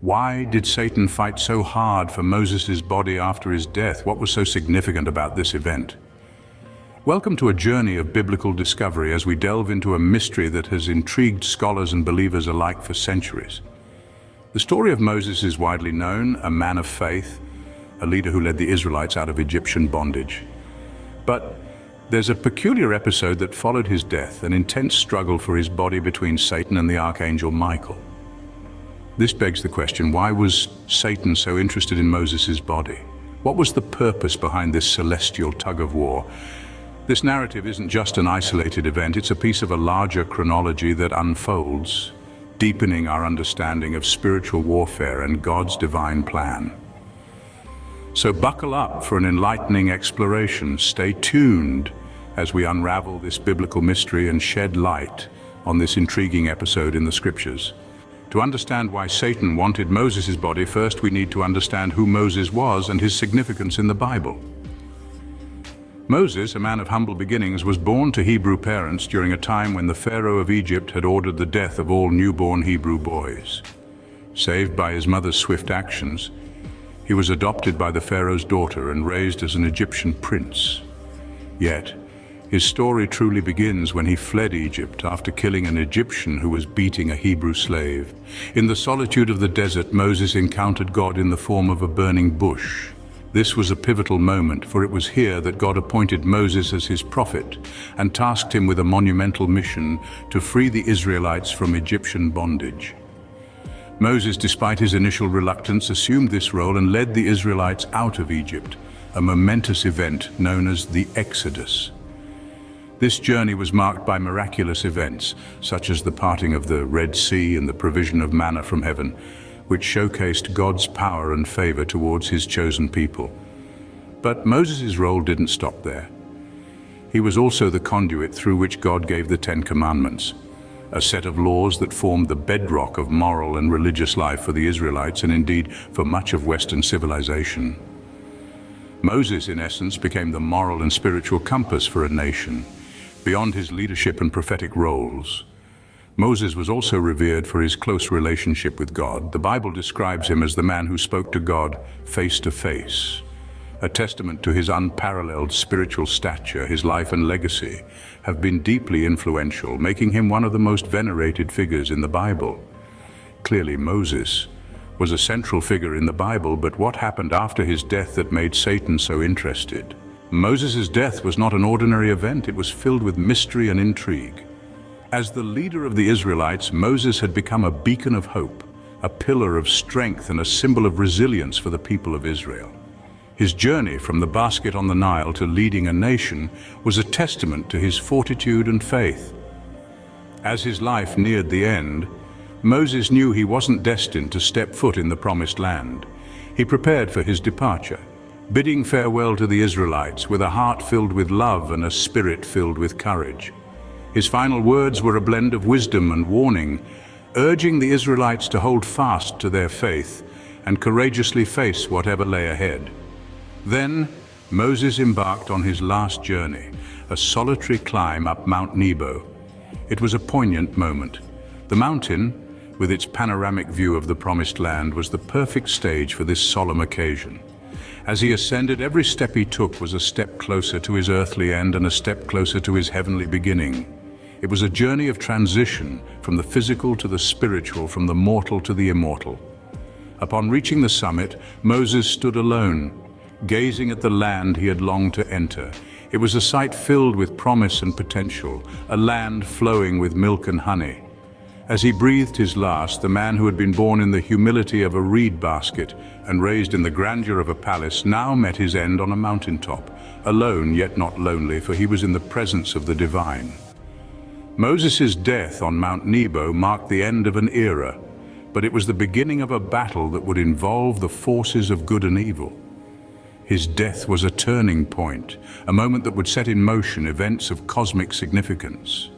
Why did Satan fight so hard for Moses' body after his death? What was so significant about this event? Welcome to a journey of biblical discovery as we delve into a mystery that has intrigued scholars and believers alike for centuries. The story of Moses is widely known, a man of faith, a leader who led the Israelites out of Egyptian bondage. But there's a peculiar episode that followed his death, an intense struggle for his body between Satan and the archangel Michael. This begs the question, why was Satan so interested in Moses' body? What was the purpose behind this celestial tug-of-war? This narrative isn't just an isolated event, it's a piece of a larger chronology that unfolds, deepening our understanding of spiritual warfare and God's divine plan. So buckle up for an enlightening exploration. Stay tuned as we unravel this biblical mystery and shed light on this intriguing episode in the scriptures. To understand why Satan wanted Moses' body, first we need to understand who Moses was and his significance in the Bible. Moses, a man of humble beginnings, was born to Hebrew parents during a time when the Pharaoh of Egypt had ordered the death of all newborn Hebrew boys. Saved by his mother's swift actions, he was adopted by the Pharaoh's daughter and raised as an Egyptian prince. Yet, his story truly begins when he fled Egypt after killing an Egyptian who was beating a Hebrew slave. In the solitude of the desert, Moses encountered God in the form of a burning bush. This was a pivotal moment, for it was here that God appointed Moses as his prophet and tasked him with a monumental mission to free the Israelites from Egyptian bondage. Moses, despite his initial reluctance, assumed this role and led the Israelites out of Egypt, a momentous event known as the Exodus. This journey was marked by miraculous events, such as the parting of the Red Sea and the provision of manna from heaven, which showcased God's power and favor towards his chosen people. But Moses' role didn't stop there. He was also the conduit through which God gave the Ten Commandments, a set of laws that formed the bedrock of moral and religious life for the Israelites and indeed for much of Western civilization. Moses, in essence, became the moral and spiritual compass for a nation. Beyond his leadership and prophetic roles, Moses was also revered for his close relationship with God. The Bible describes him as the man who spoke to God face to face, a testament to his unparalleled spiritual stature. His life and legacy have been deeply influential, making him one of the most venerated figures in the Bible. Clearly, Moses was a central figure in the Bible, but what happened after his death that made Satan so interested? Moses' death was not an ordinary event, it was filled with mystery and intrigue. As the leader of the Israelites, Moses had become a beacon of hope, a pillar of strength and a symbol of resilience for the people of Israel. His journey from the basket on the Nile to leading a nation was a testament to his fortitude and faith. As his life neared the end, Moses knew he wasn't destined to step foot in the promised land. He prepared for his departure, bidding farewell to the Israelites with a heart filled with love and a spirit filled with courage. His final words were a blend of wisdom and warning, urging the Israelites to hold fast to their faith and courageously face whatever lay ahead. Then, Moses embarked on his last journey, a solitary climb up Mount Nebo. It was a poignant moment. The mountain, with its panoramic view of the Promised Land, was the perfect stage for this solemn occasion. As he ascended, every step he took was a step closer to his earthly end and a step closer to his heavenly beginning. It was a journey of transition, from the physical to the spiritual, from the mortal to the immortal. Upon reaching the summit, Moses stood alone, gazing at the land he had longed to enter. It was a sight filled with promise and potential, a land flowing with milk and honey. As he breathed his last, the man who had been born in the humility of a reed basket and raised in the grandeur of a palace now met his end on a mountaintop, alone yet not lonely, for he was in the presence of the divine. Moses' death on Mount Nebo marked the end of an era, but it was the beginning of a battle that would involve the forces of good and evil. His death was a turning point, a moment that would set in motion events of cosmic significance.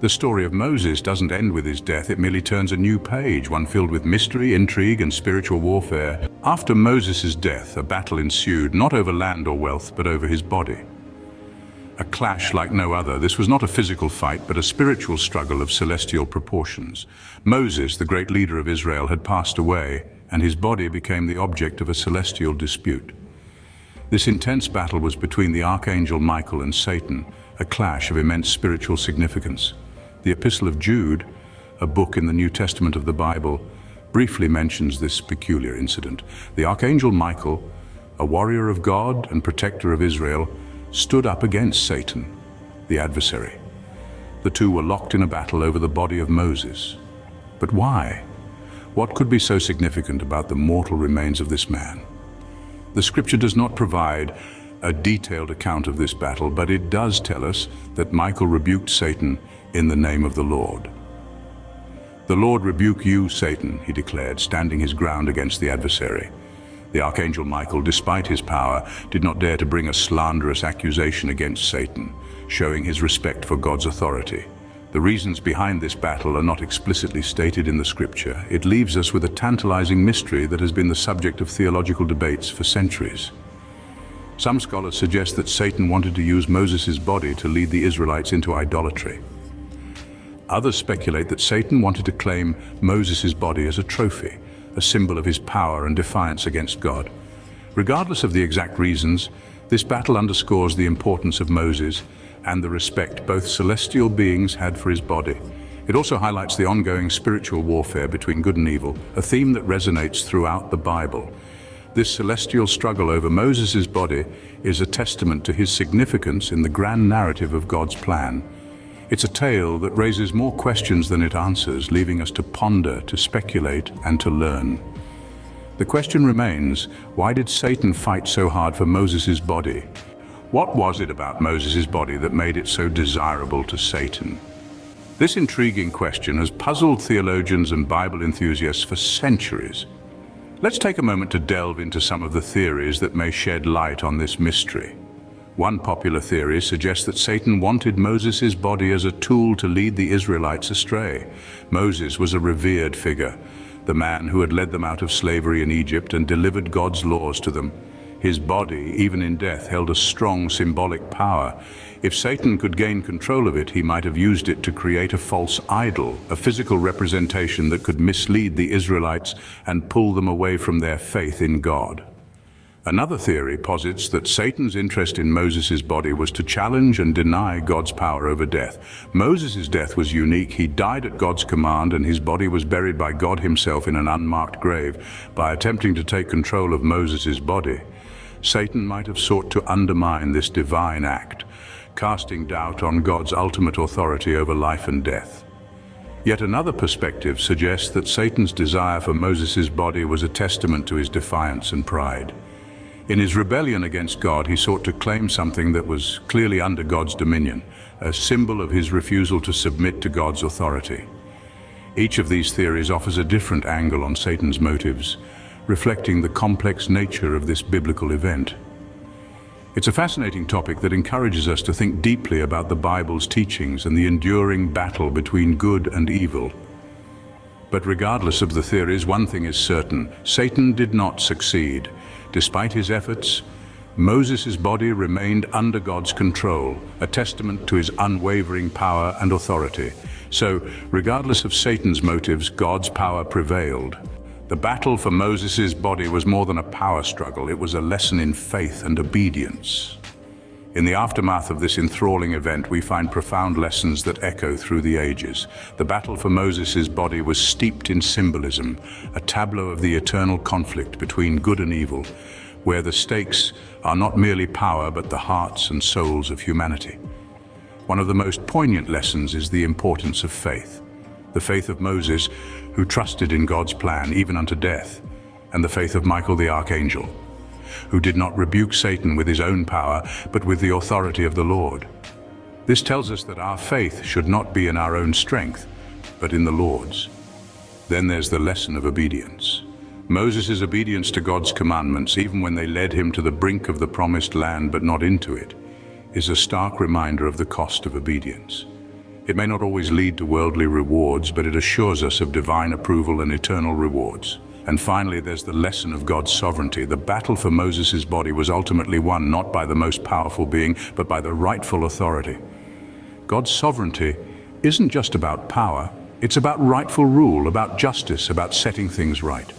The story of Moses doesn't end with his death, it merely turns a new page, one filled with mystery, intrigue, and spiritual warfare. After Moses' death, a battle ensued, not over land or wealth, but over his body. a clash like no other. This was not a physical fight, but a spiritual struggle of celestial proportions. Moses, the great leader of Israel, had passed away, and his body became the object of a celestial dispute. This intense battle was between the archangel Michael and Satan, a clash of immense spiritual significance. The Epistle of Jude, a book in the New Testament of the Bible, briefly mentions this peculiar incident. The archangel Michael, a warrior of God and protector of Israel, stood up against Satan, the adversary. The two were locked in a battle over the body of Moses. But why? What could be so significant about the mortal remains of this man? The scripture does not provide a detailed account of this battle, but it does tell us that Michael rebuked Satan in the name of the Lord. "The Lord rebuke you, Satan," he declared, standing his ground against the adversary. The archangel Michael, despite his power, did not dare to bring a slanderous accusation against Satan, showing his respect for God's authority. The reasons behind this battle are not explicitly stated in the scripture. It leaves us with a tantalizing mystery that has been the subject of theological debates for centuries. Some scholars suggest that Satan wanted to use Moses' body to lead the Israelites into idolatry. Others speculate that Satan wanted to claim Moses' body as a trophy, a symbol of his power and defiance against God. Regardless of the exact reasons, this battle underscores the importance of Moses and the respect both celestial beings had for his body. It also highlights the ongoing spiritual warfare between good and evil, a theme that resonates throughout the Bible. This celestial struggle over Moses' body is a testament to his significance in the grand narrative of God's plan. It's a tale that raises more questions than it answers, leaving us to ponder, to speculate, and to learn. The question remains, why did Satan fight so hard for Moses' body? What was it about Moses' body that made it so desirable to Satan? This intriguing question has puzzled theologians and Bible enthusiasts for centuries. Let's take a moment to delve into some of the theories that may shed light on this mystery. One popular theory suggests that Satan wanted Moses' body as a tool to lead the Israelites astray. Moses was a revered figure, the man who had led them out of slavery in Egypt and delivered God's laws to them. His body, even in death, held a strong symbolic power. If Satan could gain control of it, he might have used it to create a false idol, a physical representation that could mislead the Israelites and pull them away from their faith in God. Another theory posits that Satan's interest in Moses' body was to challenge and deny God's power over death. Moses' death was unique. He died at God's command, and his body was buried by God himself in an unmarked grave. By attempting to take control of Moses' body, Satan might have sought to undermine this divine act, casting doubt on God's ultimate authority over life and death. Yet another perspective suggests that Satan's desire for Moses' body was a testament to his defiance and pride. In his rebellion against God, he sought to claim something that was clearly under God's dominion, a symbol of his refusal to submit to God's authority. Each of these theories offers a different angle on Satan's motives, reflecting the complex nature of this biblical event. It's a fascinating topic that encourages us to think deeply about the Bible's teachings and the enduring battle between good and evil. But regardless of the theories, one thing is certain: Satan did not succeed. Despite his efforts, Moses' body remained under God's control, a testament to his unwavering power and authority. So, regardless of Satan's motives, God's power prevailed. The battle for Moses' body was more than a power struggle. It was a lesson in faith and obedience. In the aftermath of this enthralling event, we find profound lessons that echo through the ages. The battle for Moses' body was steeped in symbolism, a tableau of the eternal conflict between good and evil, where the stakes are not merely power but the hearts and souls of humanity. One of the most poignant lessons is the importance of faith. The faith of Moses, who trusted in God's plan even unto death, and the faith of Michael the archangel, who did not rebuke Satan with his own power, but with the authority of the Lord. This tells us that our faith should not be in our own strength, but in the Lord's. Then there's the lesson of obedience. Moses' obedience to God's commandments, even when they led him to the brink of the promised land but not into it, is a stark reminder of the cost of obedience. It may not always lead to worldly rewards, but it assures us of divine approval and eternal rewards. And finally, there's the lesson of God's sovereignty. The battle for Moses' body was ultimately won not by the most powerful being, but by the rightful authority. God's sovereignty isn't just about power, it's about rightful rule, about justice, about setting things right.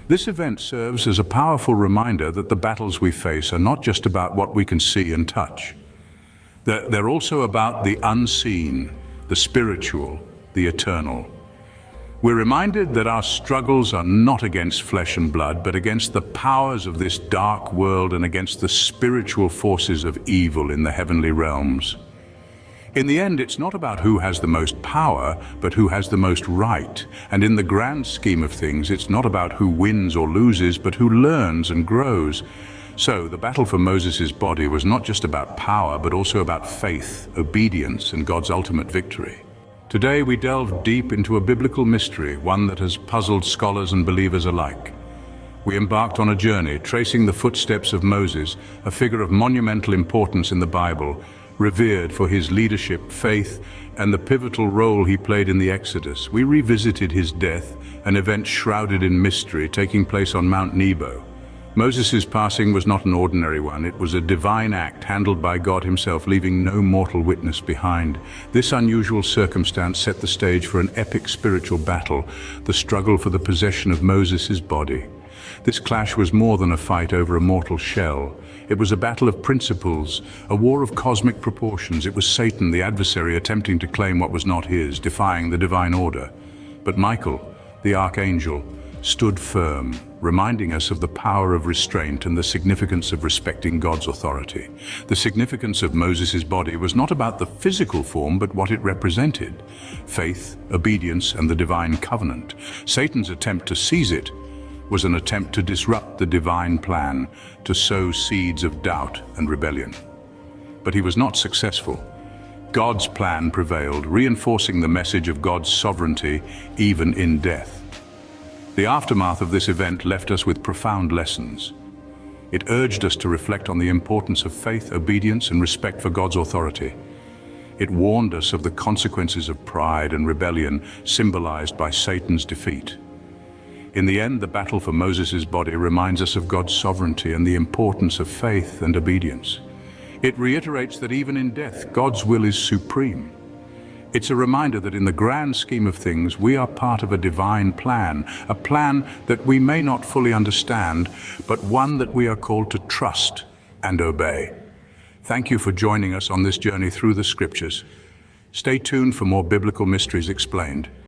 This event serves as a powerful reminder that the battles we face are not just about what we can see and touch. They're also about the unseen, the spiritual, the eternal. We're reminded that our struggles are not against flesh and blood, but against the powers of this dark world and against the spiritual forces of evil in the heavenly realms. In the end, it's not about who has the most power, but who has the most right. And in the grand scheme of things, it's not about who wins or loses, but who learns and grows. So, the battle for Moses' body was not just about power, but also about faith, obedience, and God's ultimate victory. Today, we delve deep into a biblical mystery, one that has puzzled scholars and believers alike. We embarked on a journey tracing the footsteps of Moses, a figure of monumental importance in the Bible, revered for his leadership, faith, and the pivotal role he played in the Exodus. We revisited his death, an event shrouded in mystery taking place on Mount Nebo. Moses' passing was not an ordinary one. It was a divine act handled by God himself, leaving no mortal witness behind. This unusual circumstance set the stage for an epic spiritual battle, the struggle for the possession of Moses' body. This clash was more than a fight over a mortal shell. It was a battle of principles, a war of cosmic proportions. It was Satan, the adversary, attempting to claim what was not his, defying the divine order. But Michael, the archangel, stood firm, reminding us of the power of restraint and the significance of respecting God's authority. The significance of Moses' body was not about the physical form, but what it represented: faith, obedience, and the divine covenant. Satan's attempt to seize it was an attempt to disrupt the divine plan, to sow seeds of doubt and rebellion. But he was not successful. God's plan prevailed, reinforcing the message of God's sovereignty even in death. The aftermath of this event left us with profound lessons. It urged us to reflect on the importance of faith, obedience, and respect for God's authority. It warned us of the consequences of pride and rebellion, symbolized by Satan's defeat. In the end, the battle for Moses' body reminds us of God's sovereignty and the importance of faith and obedience. It reiterates that even in death, God's will is supreme. It's a reminder that in the grand scheme of things, we are part of a divine plan, a plan that we may not fully understand, but one that we are called to trust and obey. Thank you for joining us on this journey through the Scriptures. Stay tuned for more biblical mysteries explained.